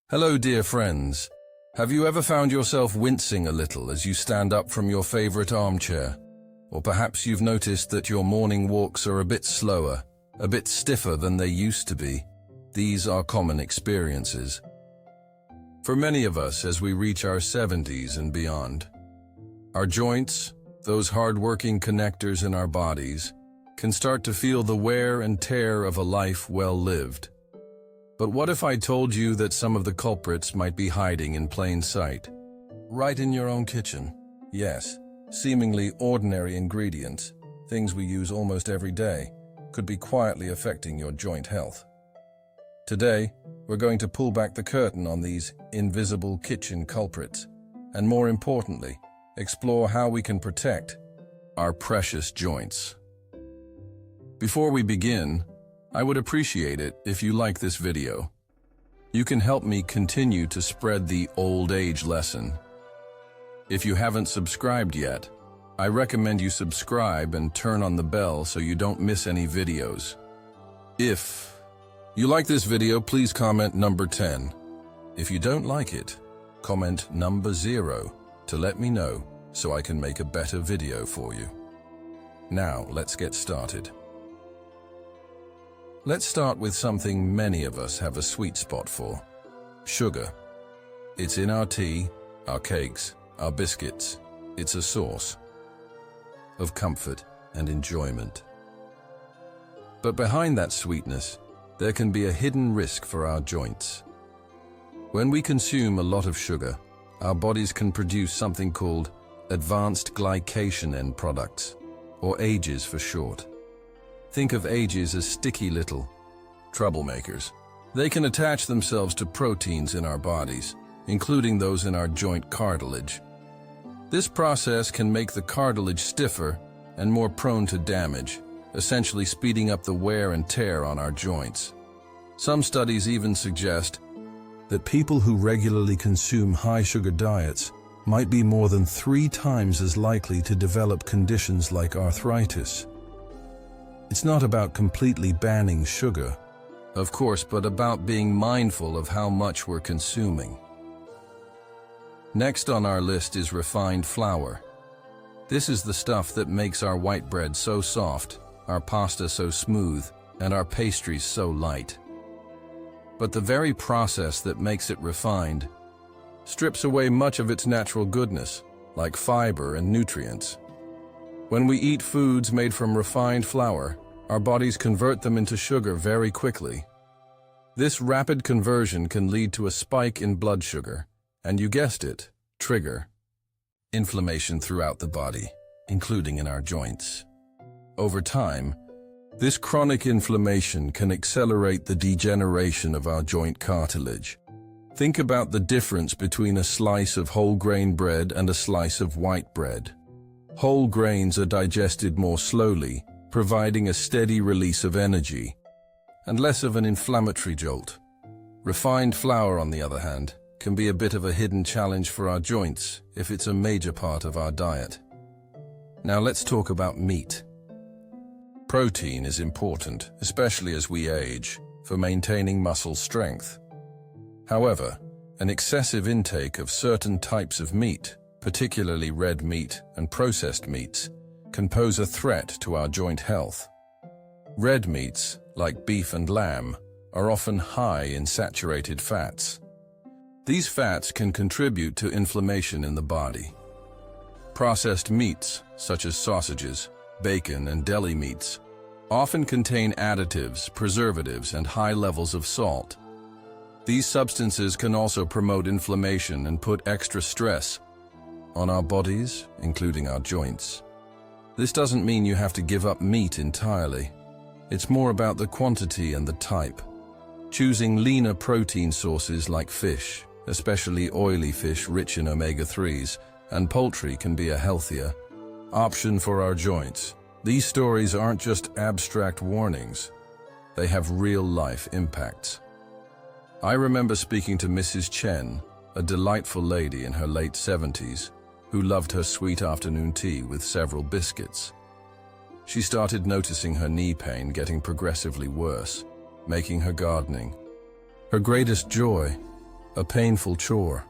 Hello, dear friends. Have you ever found yourself wincing a little as you stand up from your favorite armchair? Or perhaps you've noticed that your morning walks are a bit slower, a bit stiffer than they used to be. These are common experiences. For many of us, as we reach our 70s and beyond, our joints, those hard-working connectors in our bodies, can start to feel the wear and tear of a life well lived. But what if I told you that some of the culprits might be hiding in plain sight? Right in your own kitchen. Yes, seemingly ordinary ingredients, things we use almost every day, could be quietly affecting your joint health. Today, we're going to pull back the curtain on these invisible kitchen culprits, and more importantly, explore how we can protect our precious joints. Before we begin, I would appreciate it if you like this video. You can help me continue to spread the old age lesson. If you haven't subscribed yet, I recommend you subscribe and turn on the bell so you don't miss any videos. If you like this video, please comment number 10. If you don't like it, comment number 0 to let me know so I can make a better video for you. Now, let's get started. Let's start with something many of us have a sweet spot for: sugar. It's in our tea, our cakes, our biscuits. It's a source of comfort and enjoyment. But behind that sweetness, there can be a hidden risk for our joints. When we consume a lot of sugar, our bodies can produce something called advanced glycation end products, or AGEs for short. Think of AGEs as sticky little troublemakers. They can attach themselves to proteins in our bodies, including those in our joint cartilage. This process can make the cartilage stiffer and more prone to damage, essentially speeding up the wear and tear on our joints. Some studies even suggest that people who regularly consume high-sugar diets might be more than 3 times as likely to develop conditions like arthritis. It's not about completely banning sugar, of course, but about being mindful of how much we're consuming. Next on our list is refined flour. This is the stuff that makes our white bread so soft, our pasta so smooth, and our pastries so light. But the very process that makes it refined strips away much of its natural goodness, like fiber and nutrients. When we eat foods made from refined flour, our bodies convert them into sugar very quickly. This rapid conversion can lead to a spike in blood sugar, and you guessed it, trigger inflammation throughout the body, including in our joints. Over time, this chronic inflammation can accelerate the degeneration of our joint cartilage. Think about the difference between a slice of whole grain bread and a slice of white bread. Whole grains are digested more slowly, providing a steady release of energy and less of an inflammatory jolt. Refined flour, on the other hand, can be a bit of a hidden challenge for our joints if it's a major part of our diet. Now let's talk about meat. Protein is important, especially as we age, for maintaining muscle strength. However, an excessive intake of certain types of meat, particularly red meat and processed meats, can pose a threat to our joint health. Red meats, like beef and lamb, are often high in saturated fats. These fats can contribute to inflammation in the body. Processed meats, such as sausages, bacon, and deli meats, often contain additives, preservatives, and high levels of salt. These substances can also promote inflammation and put extra stress on our bodies, including our joints. This doesn't mean you have to give up meat entirely. It's more about the quantity and the type. Choosing leaner protein sources like fish, especially oily fish rich in omega-3s, and poultry can be a healthier option for our joints. These stories aren't just abstract warnings. They have real-life impacts. I remember speaking to Mrs. Chen, a delightful lady in her late 70s, who loved her sweet afternoon tea with several biscuits. She started noticing her knee pain getting progressively worse, making her gardening her greatest joy. a painful chore.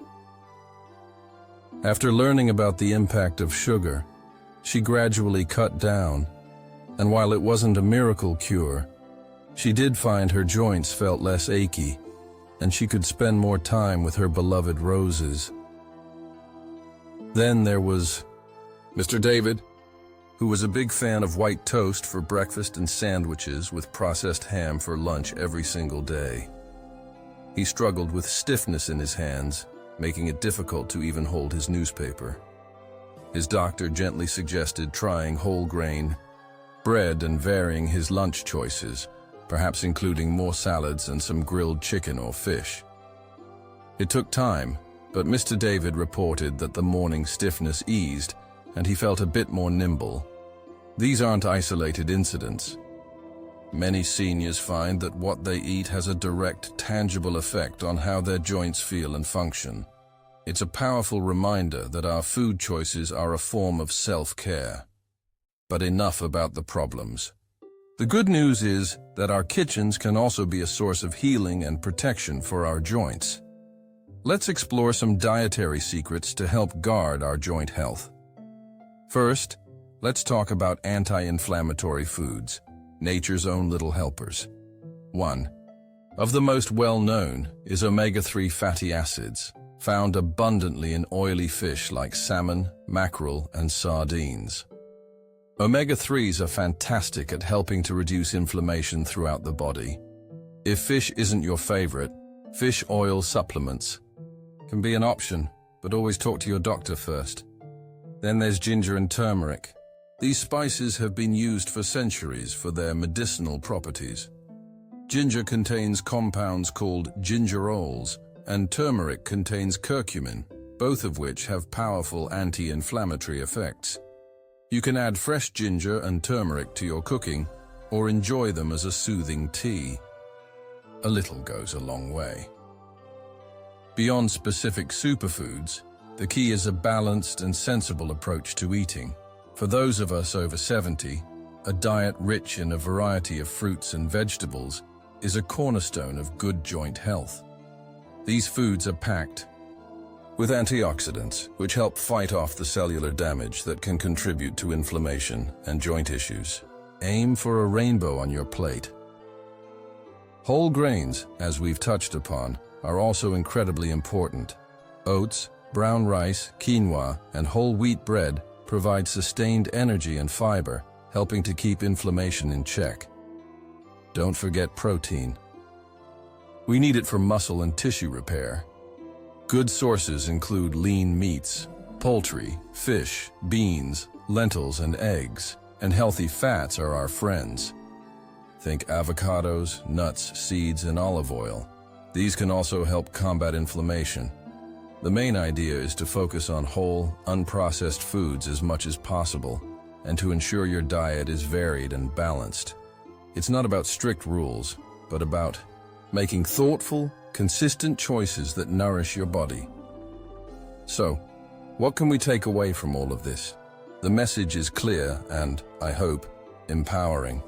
After learning about the impact of sugar, she gradually cut down, and while it wasn't a miracle cure, she did find her joints felt less achy, and she could spend more time with her beloved roses. Then there was Mr. David, who was a big fan of white toast for breakfast and sandwiches with processed ham for lunch every single day. He struggled with stiffness in his hands, making it difficult to even hold his newspaper. His doctor gently suggested trying whole grain bread and varying his lunch choices, perhaps including more salads and some grilled chicken or fish. It took time, but Mr. David reported that the morning stiffness eased and he felt a bit more nimble. These aren't isolated incidents. Many seniors find that what they eat has a direct, tangible effect on how their joints feel and function. It's a powerful reminder that our food choices are a form of self-care. But enough about the problems. The good news is that our kitchens can also be a source of healing and protection for our joints. Let's explore some dietary secrets to help guard our joint health. First, let's talk about anti-inflammatory foods, nature's own little helpers. 1. Of the most well-known is omega-3 fatty acids, found abundantly in oily fish like salmon, mackerel, and sardines. Omega-3s are fantastic at helping to reduce inflammation throughout the body. If fish isn't your favorite, fish oil supplements can be an option, but always talk to your doctor first. Then there's ginger and turmeric. These spices have been used for centuries for their medicinal properties. Ginger contains compounds called gingerols, and turmeric contains curcumin, both of which have powerful anti-inflammatory effects. You can add fresh ginger and turmeric to your cooking, or enjoy them as a soothing tea. A little goes a long way. Beyond specific superfoods, the key is a balanced and sensible approach to eating. For those of us over 70, a diet rich in a variety of fruits and vegetables is a cornerstone of good joint health. These foods are packed with antioxidants, which help fight off the cellular damage that can contribute to inflammation and joint issues. Aim for a rainbow on your plate. Whole grains, as we've touched upon, are also incredibly important. Oats, brown rice, quinoa, and whole wheat bread provide sustained energy and fiber, helping to keep inflammation in check. Don't forget protein. We need it for muscle and tissue repair. Good sources include lean meats, poultry, fish, beans, lentils, and eggs, and healthy fats are our friends. Think avocados, nuts, seeds, and olive oil. These can also help combat inflammation. The main idea is to focus on whole, unprocessed foods as much as possible, and to ensure your diet is varied and balanced. It's not about strict rules, but about making thoughtful, consistent choices that nourish your body. So, what can we take away from all of this? The message is clear and, I hope, empowering.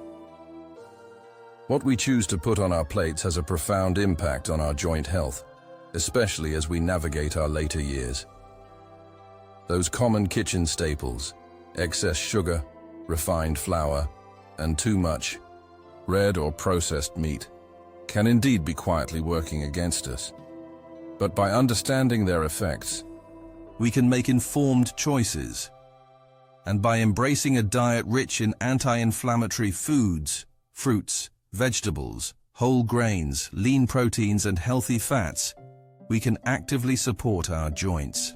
What we choose to put on our plates has a profound impact on our joint health, especially as we navigate our later years. Those common kitchen staples, excess sugar, refined flour, and too much red or processed meat, can indeed be quietly working against us. But by understanding their effects, we can make informed choices. And by embracing a diet rich in anti-inflammatory foods, fruits, vegetables, whole grains, lean proteins, and healthy fats, we can actively support our joints.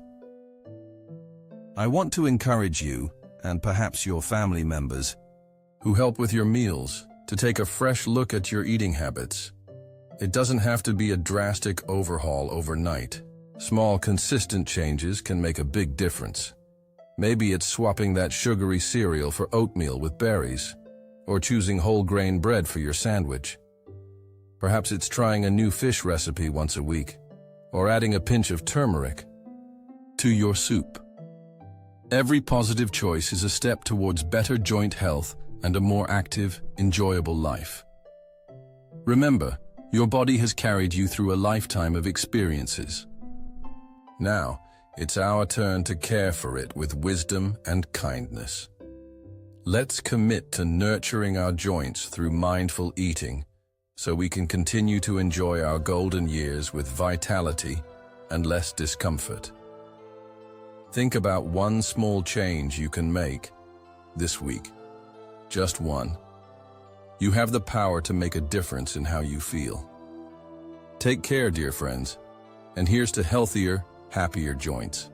I want to encourage you, and perhaps your family members, who help with your meals, to take a fresh look at your eating habits. It doesn't have to be a drastic overhaul overnight. Small, consistent changes can make a big difference. Maybe it's swapping that sugary cereal for oatmeal with berries, or choosing whole grain bread for your sandwich. Perhaps it's trying a new fish recipe once a week, or adding a pinch of turmeric to your soup. Every positive choice is a step towards better joint health and a more active, enjoyable life. Remember, Your body has carried you through a lifetime of experiences. Now, it's our turn to care for it with wisdom and kindness. Let's commit to nurturing our joints through mindful eating so we can continue to enjoy our golden years with vitality and less discomfort. Think about one small change you can make this week. Just one. You have the power to make a difference in how you feel. Take care, dear friends, and here's to healthier, happier joints.